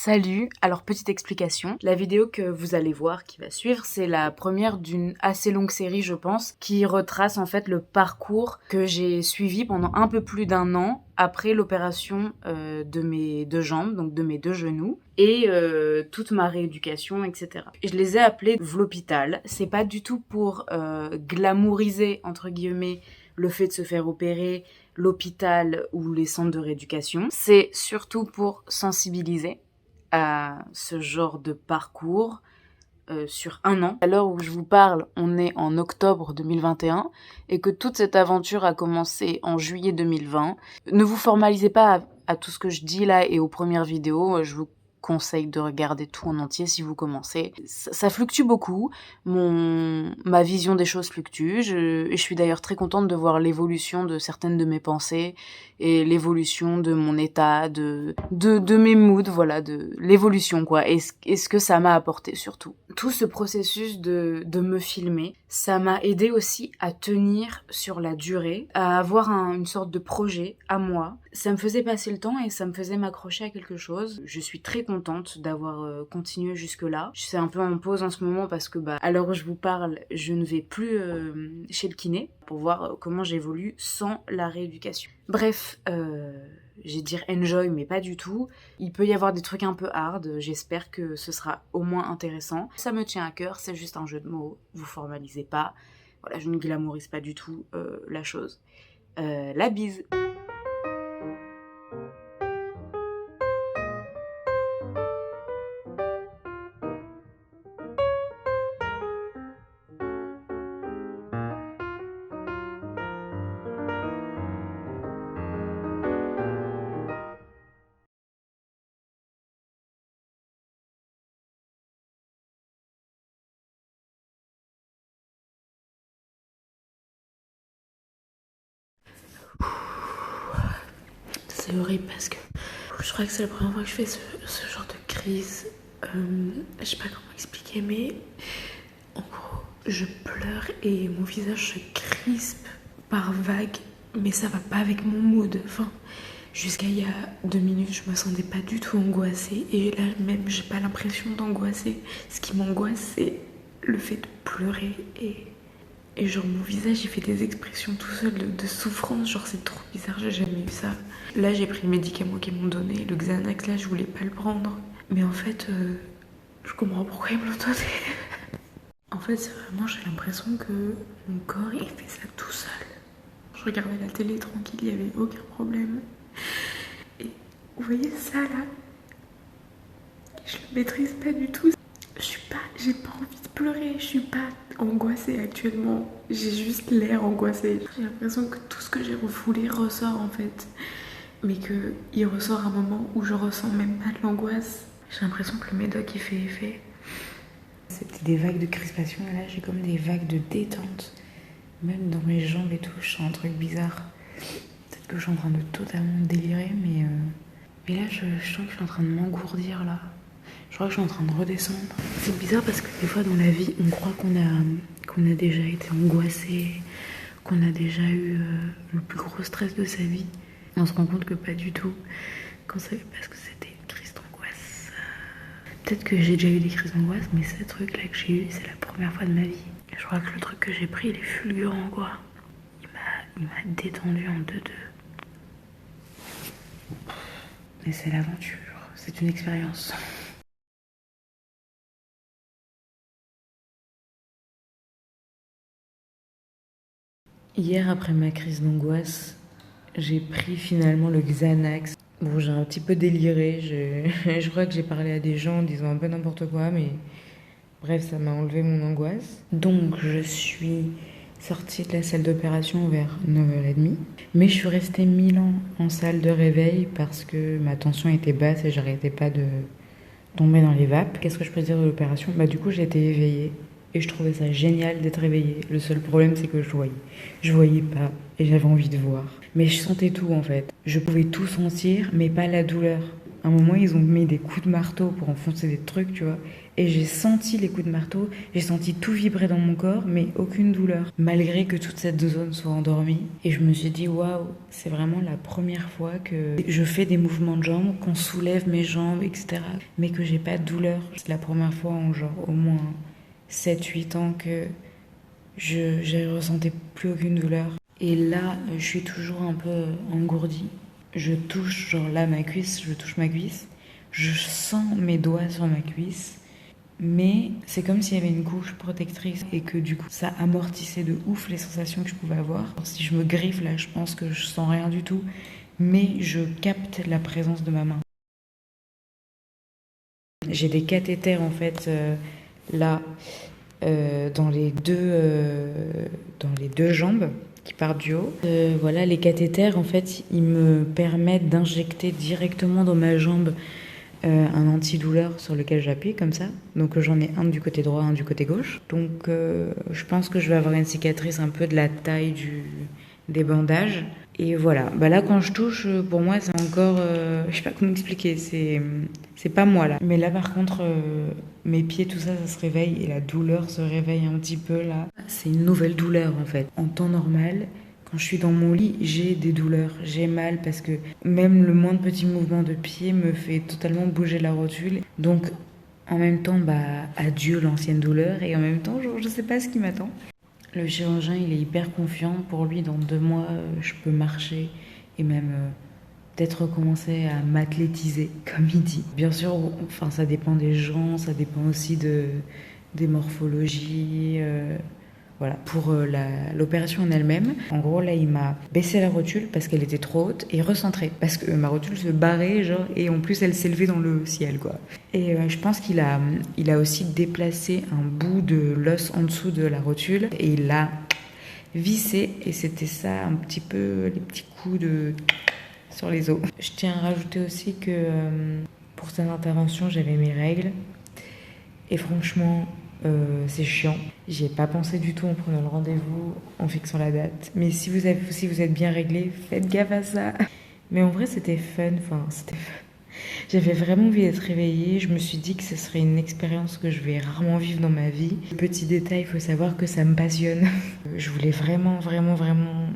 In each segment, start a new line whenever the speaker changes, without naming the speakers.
Salut, alors petite explication, la vidéo que vous allez voir qui va suivre, c'est la première d'une assez longue série je pense, qui retrace en fait le parcours que j'ai suivi pendant un peu plus d'un an après l'opération de mes deux jambes, donc de mes deux genoux, et toute ma rééducation, etc. Je les ai appelés Vl'hôpital, c'est pas du tout pour glamouriser entre guillemets le fait de se faire opérer, l'hôpital ou les centres de rééducation, c'est surtout pour sensibiliser à ce genre de parcours sur un an. À l'heure où je vous parle, on est en octobre 2021 et que toute cette aventure a commencé en juillet 2020. Ne vous formalisez pas à tout ce que je dis là et aux premières vidéos, je vous conseille de regarder tout en entier si vous commencez. Ça fluctue beaucoup, ma vision des choses fluctue, et je suis d'ailleurs très contente de voir l'évolution de certaines de mes pensées et l'évolution de mon état, de mes moods, voilà, de l'évolution quoi, et ce que ça m'a apporté surtout. Tout ce processus de me filmer, ça m'a aidé aussi à tenir sur la durée, à avoir une sorte de projet à moi. Ça me faisait passer le temps et ça me faisait m'accrocher à quelque chose. Je suis très contente d'avoir continué jusque-là. Je suis un peu en pause en ce moment parce que à l'heure où je vous parle, je ne vais plus chez le kiné pour voir comment j'évolue sans la rééducation. Bref, j'ai dire enjoy mais pas du tout. Il peut y avoir des trucs un peu hard, j'espère que ce sera au moins intéressant. Ça me tient à cœur, c'est juste un jeu de mots, vous formalisez pas. Voilà, je ne glamourise pas du tout la chose. La bise.
C'est horrible parce que je crois que c'est la première fois que je fais ce genre de crise. Je sais pas comment expliquer, mais en gros, je pleure et mon visage se crispe par vagues, mais ça va pas avec mon mood. Enfin, jusqu'à il y a 2 minutes, je me sentais pas du tout angoissée et là même, j'ai pas l'impression d'angoisser. Ce qui m'angoisse, c'est le fait de pleurer et genre mon visage il fait des expressions tout seul de souffrance, genre c'est trop bizarre, j'ai jamais eu ça. Là j'ai pris le médicament qu'ils m'ont donné, le Xanax là je voulais pas le prendre. Mais en fait je comprends pourquoi ils me l'ont donné. En fait c'est vraiment, j'ai l'impression que mon corps il fait ça tout seul. Je regardais la télé tranquille, il y avait aucun problème. Et vous voyez ça là, je le maîtrise pas du tout. J'ai pas envie de pleurer, je suis pas angoissée actuellement, j'ai juste l'air angoissée. J'ai l'impression que tout ce que j'ai refoulé ressort en fait, mais qu'il ressort à un moment où je ressens même pas de l'angoisse. J'ai l'impression que le médoc il fait effet. C'était des vagues de crispation et là j'ai comme des vagues de détente, même dans mes jambes et tout, je sens un truc bizarre. Peut-être que je suis en train de totalement délirer, mais là je sens que je suis en train de m'engourdir là. Je crois que je suis en train de redescendre. C'est bizarre parce que des fois dans la vie, on croit qu'on a déjà été angoissé, qu'on a déjà eu le plus gros stress de sa vie. On se rend compte que pas du tout. Quand c'est parce que c'était une crise d'angoisse. Peut-être que j'ai déjà eu des crises d'angoisse, mais ce truc-là que j'ai eu, c'est la première fois de ma vie. Je crois que le truc que j'ai pris, il est fulgurant quoi. Il m'a détendu en deux. Mais c'est l'aventure, c'est une expérience. Hier, après ma crise d'angoisse, j'ai pris finalement le Xanax. Bon, j'ai un petit peu déliré. Je crois que j'ai parlé à des gens en disant un peu n'importe quoi, mais bref, ça m'a enlevé mon angoisse. Donc, je suis sortie de la salle d'opération vers 9h30. Mais je suis restée 1000 ans en salle de réveil parce que ma tension était basse et j'arrêtais pas de tomber dans les vapes. Qu'est-ce que je peux dire de l'opération ? Du coup, j'ai été éveillée. Et je trouvais ça génial d'être éveillée. Le seul problème, c'est que je voyais pas et j'avais envie de voir. Mais je sentais tout en fait. Je pouvais tout sentir, mais pas la douleur.
À un moment, ils ont mis des coups de marteau pour enfoncer des trucs, tu vois. Et j'ai senti les coups de marteau, j'ai senti tout vibrer dans mon corps, mais aucune douleur, malgré que toute cette zone soit endormie. Et je me suis dit, waouh, c'est vraiment la première fois que je fais des mouvements de jambes, qu'on soulève mes jambes, etc. Mais que j'ai pas de douleur. C'est la première fois en genre au moins 7-8 ans que je ressentais plus aucune douleur. Et là, je suis toujours un peu engourdie. Je touche, genre là, ma cuisse, je touche ma cuisse. Je sens mes doigts sur ma cuisse. Mais c'est comme s'il y avait une couche protectrice et que du coup, ça amortissait de ouf les sensations que je pouvais avoir. Alors, si je me griffe là, je pense que je sens rien du tout. Mais je capte la présence de ma main. J'ai des cathéters en fait là dans les deux jambes qui partent du haut. Voilà, les cathéters en fait ils me permettent d'injecter directement dans ma jambe un antidouleur sur lequel j'appuie comme ça. Donc j'en ai un du côté droit, un du côté gauche. Donc je pense que je vais avoir une cicatrice un peu de la taille des bandages. Et voilà, bah là quand je touche, pour moi c'est encore, je sais pas comment expliquer, c'est pas moi là. Mais là par contre, mes pieds, tout ça, ça se réveille et la douleur se réveille un petit peu là. C'est une nouvelle douleur en fait. En temps normal, quand je suis dans mon lit, j'ai des douleurs, j'ai mal parce que même le moindre petit mouvement de pied me fait totalement bouger la rotule. Donc en même temps, bah adieu l'ancienne douleur et en même temps, genre, je sais pas ce qui m'attend. Le chirurgien, il est hyper confiant. Pour lui, dans 2 mois, je peux marcher et même peut-être recommencer à m'athlétiser, comme il dit. Bien sûr, enfin, ça dépend des gens, ça dépend aussi des morphologies. Voilà. Pour l'opération en elle-même, en gros, là, il m'a baissé la rotule parce qu'elle était trop haute et recentré parce que ma rotule se barrait, genre, et en plus, elle s'élevait dans le ciel, quoi. Et je pense qu'il a aussi déplacé un bout de l'os en dessous de la rotule et il l'a vissé et c'était ça, un petit peu, les petits coups sur les os. Je tiens à rajouter aussi que pour cette intervention, j'avais mes règles et franchement, c'est chiant. J'y ai pas pensé du tout en prenant le rendez-vous, en fixant la date. Mais si vous êtes bien réglé, faites gaffe à ça. Mais en vrai, c'était fun. J'avais vraiment envie d'être réveillée. Je me suis dit que ce serait une expérience que je vais rarement vivre dans ma vie. Petit détail, il faut savoir que ça me passionne. Je voulais vraiment, vraiment, vraiment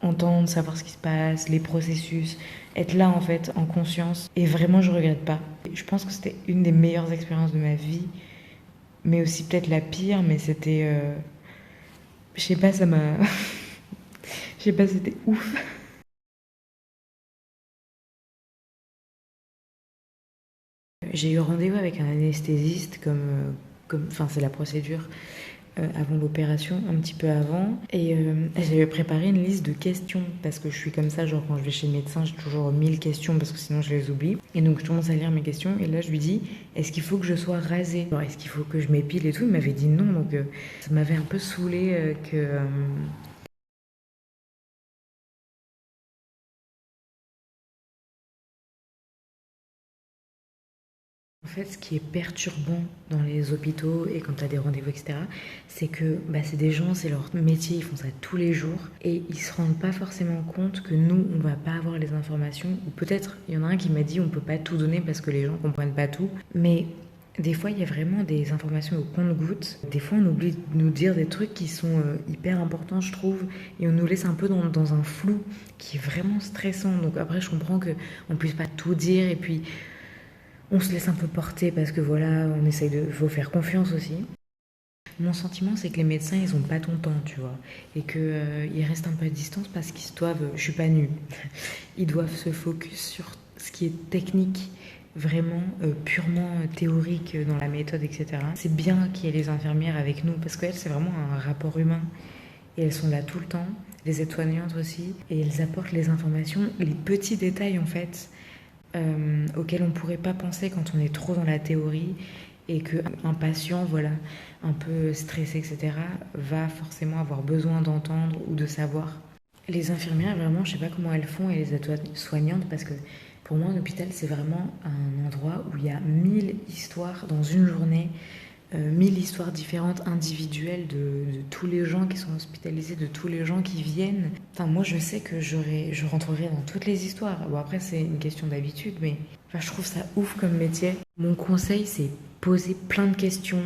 entendre, savoir ce qui se passe, les processus, être là en fait, en conscience. Et vraiment, je regrette pas. Je pense que c'était une des meilleures expériences de ma vie. Mais aussi peut-être la pire, mais c'était... je sais pas, ça m'a... je sais pas, c'était ouf. J'ai eu rendez-vous avec un anesthésiste enfin c'est la procédure avant l'opération, un petit peu avant. Et j'avais préparé une liste de questions parce que je suis comme ça, genre quand je vais chez le médecin, j'ai toujours 1000 questions parce que sinon je les oublie. Et donc je commence à lire mes questions et là je lui dis, est-ce qu'il faut que je sois rasée? Genre, est-ce qu'il faut que je m'épile et tout? Il m'avait dit non, donc ça m'avait un peu saoulée que... En fait, ce qui est perturbant dans les hôpitaux et quand tu as des rendez-vous, etc., c'est que c'est des gens, c'est leur métier, ils font ça tous les jours et ils se rendent pas forcément compte que nous, on va pas avoir les informations. Ou peut-être, il y en a un qui m'a dit on peut pas tout donner parce que les gens comprennent pas tout. Mais des fois, il y a vraiment des informations au compte-gouttes. Des fois, on oublie de nous dire des trucs qui sont hyper importants, je trouve, et on nous laisse un peu dans un flou qui est vraiment stressant. Donc après, je comprends qu'on puisse pas tout dire et puis... on se laisse un peu porter parce que voilà, faut faire confiance aussi. Mon sentiment, c'est que les médecins, ils ont pas ton temps, tu vois. Et qu'ils restent un peu à distance parce qu'ils doivent, je suis pas nue, ils doivent se focus sur ce qui est technique, vraiment purement théorique dans la méthode, etc. C'est bien qu'il y ait les infirmières avec nous parce qu'elles, c'est vraiment un rapport humain. Et elles sont là tout le temps, les aides-soignantes aussi, et elles apportent les informations, les petits détails en fait, auxquels on ne pourrait pas penser quand on est trop dans la théorie et qu'un patient, voilà, un peu stressé, etc., va forcément avoir besoin d'entendre ou de savoir. Les infirmières, vraiment, je ne sais pas comment elles font et les aides-soignantes parce que pour moi, un hôpital, c'est vraiment un endroit où il y a 1000 histoires dans une journée
1000 histoires différentes, individuelles, de tous les gens qui sont hospitalisés, de tous les gens qui viennent. Enfin, moi, je sais que je rentrerai dans toutes les histoires. Bon, après, c'est une question d'habitude, mais enfin, je trouve ça ouf comme métier. Mon conseil, c'est poser plein de questions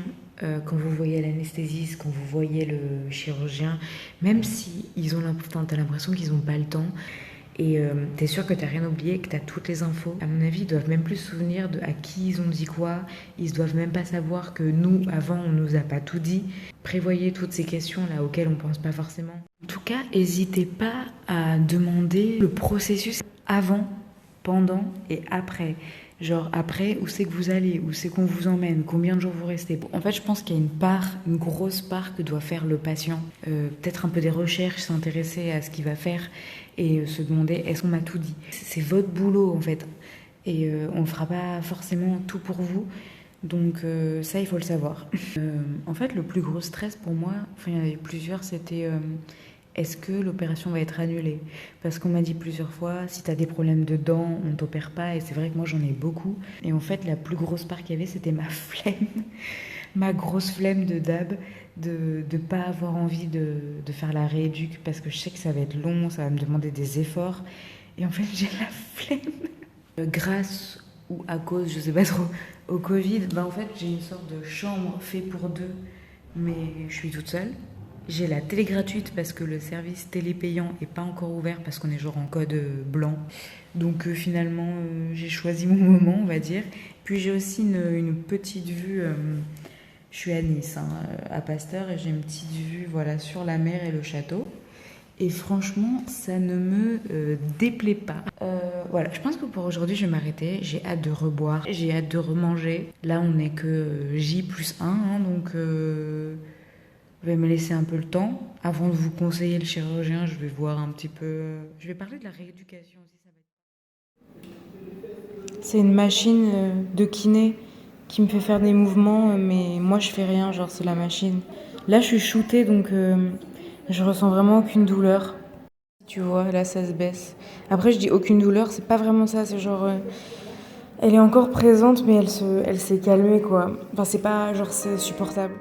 quand vous voyez l'anesthésiste, quand vous voyez le chirurgien, même si t'as l'impression qu'ils n'ont pas le temps. Et t'es sûr que t'as rien oublié, que t'as toutes les infos. À mon avis, ils doivent même plus se souvenir de à qui ils ont dit quoi. Ils doivent même pas savoir que nous, avant, on nous a pas tout dit. Prévoyez toutes ces questions-là auxquelles on pense pas forcément. En tout cas, n'hésitez pas à demander le processus avant, pendant et après. Genre après, où c'est que vous allez, où c'est qu'on vous emmène, combien de jours vous restez. En fait, je pense qu'il y a une grosse part que doit faire le patient. Peut-être un peu des recherches, s'intéresser à ce qu'il va faire et se demander est-ce qu'on m'a tout dit. C'est votre boulot en fait. Et on ne fera pas forcément tout pour vous. Donc ça, il faut le savoir. En fait, le plus gros stress pour moi, enfin il y en avait plusieurs, c'était est-ce que l'opération va être annulée? Parce qu'on m'a dit plusieurs fois, si t'as des problèmes de dents, on t'opère pas. Et c'est vrai que moi, j'en ai beaucoup. Et en fait, la plus grosse part qu'il y avait, c'était ma flemme. Ma grosse flemme de dab, de pas avoir envie de faire la rééduque parce que je sais que ça va être long, ça va me demander des efforts. Et en fait, j'ai la flemme. Grâce ou à cause, je sais pas trop, au Covid, en fait, j'ai une sorte de chambre faite pour deux, mais je suis toute seule. J'ai la télé gratuite parce que le service télé payant n'est pas encore ouvert parce qu'on est genre en code blanc. Donc finalement, j'ai choisi mon moment, on va dire. Puis j'ai aussi une petite vue. Je suis à Nice, à Pasteur, et j'ai une petite vue voilà, sur la mer et le château. Et franchement, ça ne me déplaît pas. Voilà, je pense que pour aujourd'hui, je vais m'arrêter. J'ai hâte de reboire, j'ai hâte de remanger. Là, on n'est que J+1, donc... je vais me laisser un peu le temps. Avant de vous conseiller le chirurgien, je vais voir un petit peu... Je vais parler de la rééducation aussi.
C'est une machine de kiné qui me fait faire des mouvements, mais moi je fais rien, genre c'est la machine. Là je suis shootée, donc je ressens vraiment aucune douleur. Tu vois, là ça se baisse. Après je dis aucune douleur, c'est pas vraiment ça, c'est genre... elle est encore présente, mais elle s'est calmée quoi. Enfin c'est pas genre c'est supportable.